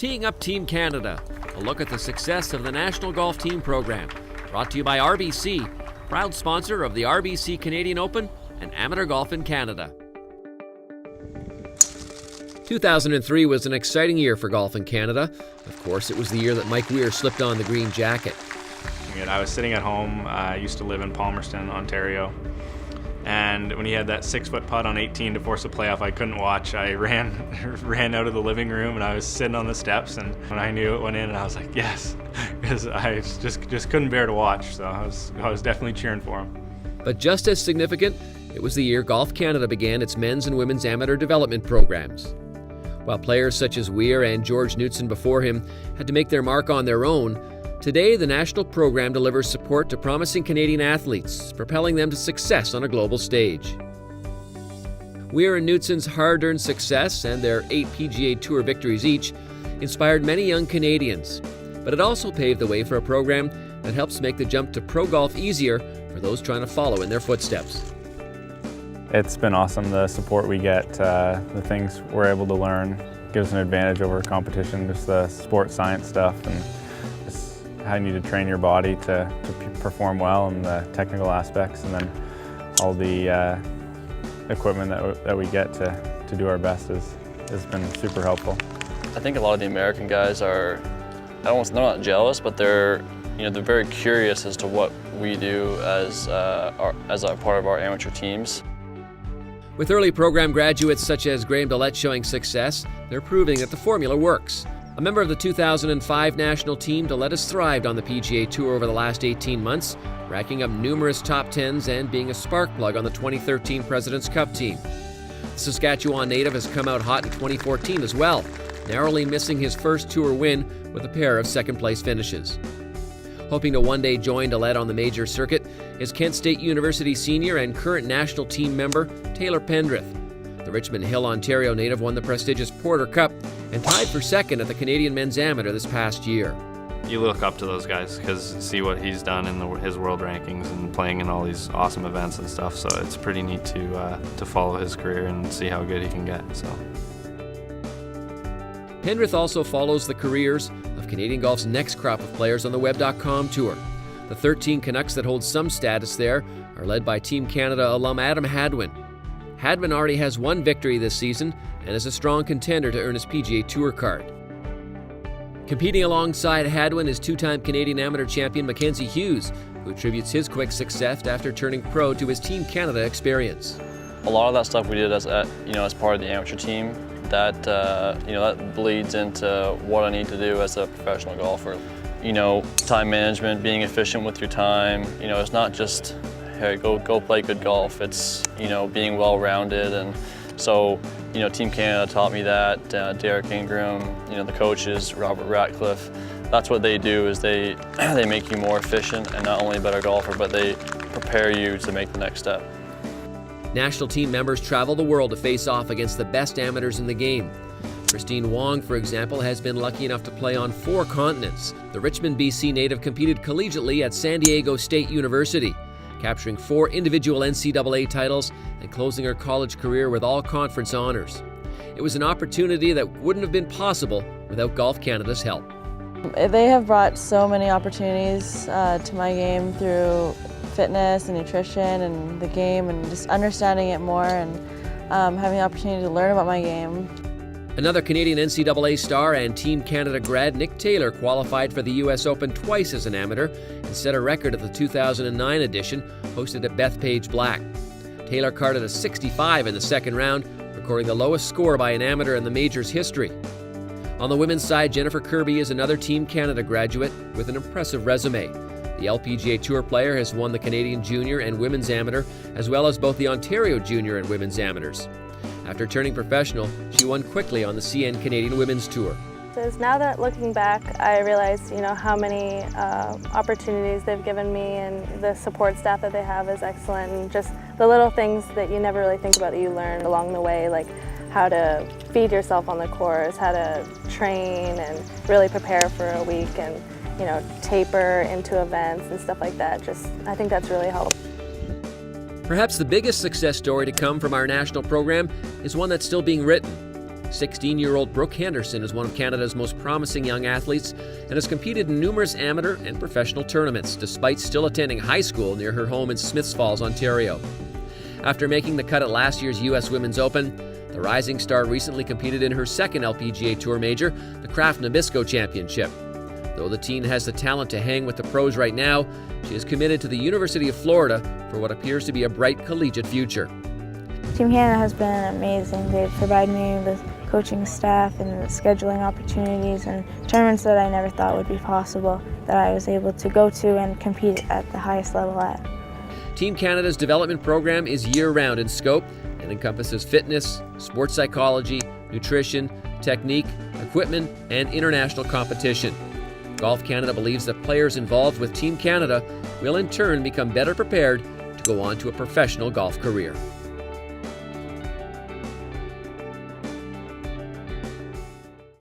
Teeing Up Team Canada, a look at the success of the National Golf Team Program. Brought to you by RBC, proud sponsor of the RBC Canadian Open and Ammeter Golf in Canada. 2003 was an exciting year for golf in Canada. Of course, it was the year that Mike Weir slipped on the green jacket. I was sitting at home. I used to live in Palmerston, Ontario. And when he had that 6-foot putt on 18 to force a playoff, I couldn't watch. I ran out of the living room, and I was sitting on the steps, and when I knew it went in, and I was like, yes, because I just couldn't bear to watch. So I was definitely cheering for him. But just as significant, it was the year Golf Canada began its men's and women's amateur development programs. While players such as Weir and George Knutson before him had to make their mark on their own, today the national program delivers support to promising Canadian athletes, propelling them to success on a global stage. Weir and Knutson's hard-earned success and their 8 PGA Tour victories each inspired many young Canadians, but it also paved the way for a program that helps make the jump to pro golf easier for those trying to follow in their footsteps. It's been awesome, the support we get, the things we're able to learn gives us an advantage over competition, just the sports science stuff and just how you need to train your body to perform well and the technical aspects, and then all the equipment that we get to do our best has been super helpful. I think a lot of the American guys are, they're not jealous, but they're very curious as to what we do as a part of our amateur teams. With early program graduates such as Graham Dillette showing success, they're proving that the formula works. A member of the 2005 national team, Dillette has thrived on the PGA Tour over the last 18 months, racking up numerous top 10s and being a spark plug on the 2013 President's Cup team. The Saskatchewan native has come out hot in 2014 as well, narrowly missing his first tour win with a pair of second-place finishes. Hoping to one day join Dillette on the major circuit is Kent State University senior and current national team member Taylor Pendrith. The Richmond Hill, Ontario native won the prestigious Porter Cup and tied for second at the Canadian Men's Amateur this past year. You look up to those guys because see what he's done in his world rankings and playing in all these awesome events and stuff. So it's pretty neat to follow his career and see how good he can get. So. Pendrith also follows the careers of Canadian golf's next crop of players on the Webcom tour. The 13 Canucks that hold some status there are led by Team Canada alum Adam Hadwin. Hadwin already has one victory this season and is a strong contender to earn his PGA Tour card. Competing alongside Hadwin is two-time Canadian amateur champion Mackenzie Hughes, who attributes his quick success after turning pro to his Team Canada experience. A lot of that stuff we did as part of the amateur team, that that bleeds into what I need to do as a professional golfer. Time management, being efficient with your time. It's not just, hey, go play good golf. It's being well-rounded, and so Team Canada taught me that. Derek Ingram, the coaches, Robert Ratcliffe. That's what they do, is they make you more efficient and not only a better golfer, but they prepare you to make the next step. National team members travel the world to face off against the best amateurs in the game. Christine Wong, for example, has been lucky enough to play on 4 continents. The Richmond, BC native competed collegiately at San Diego State University, capturing 4 individual NCAA titles and closing her college career with all conference honors. It was an opportunity that wouldn't have been possible without Golf Canada's help. They have brought so many opportunities to my game through fitness and nutrition and the game, and just understanding it more and having the opportunity to learn about my game. Another Canadian NCAA star and Team Canada grad, Nick Taylor, qualified for the U.S. Open twice as an amateur and set a record at the 2009 edition, hosted at Bethpage Black. Taylor carded a 65 in the second round, recording the lowest score by an amateur in the major's history. On the women's side, Jennifer Kirby is another Team Canada graduate with an impressive resume. The LPGA Tour player has won the Canadian Junior and Women's Amateur, as well as both the Ontario Junior and Women's Amateurs. After turning professional, she won quickly on the CN Canadian Women's Tour. Now that looking back, I realize how many opportunities they've given me, and the support staff that they have is excellent, and just the little things that you never really think about that you learn along the way, like how to feed yourself on the course, how to train and really prepare for a week, and taper into events and stuff like that. I think that's really helped. Perhaps the biggest success story to come from our national program is one that's still being written. 16-year-old Brooke Henderson is one of Canada's most promising young athletes and has competed in numerous amateur and professional tournaments, despite still attending high school near her home in Smiths Falls, Ontario. After making the cut at last year's U.S. Women's Open, the rising star recently competed in her second LPGA Tour major, the Kraft Nabisco Championship. Though the teen has the talent to hang with the pros right now, she is committed to the University of Florida for what appears to be a bright collegiate future. Team Canada has been amazing. They've provided me with coaching staff and scheduling opportunities and tournaments that I never thought would be possible that I was able to go to and compete at the highest level at. Team Canada's development program is year-round in scope and encompasses fitness, sports psychology, nutrition, technique, equipment, and international competition. Golf Canada believes that players involved with Team Canada will in turn become better prepared to go on to a professional golf career.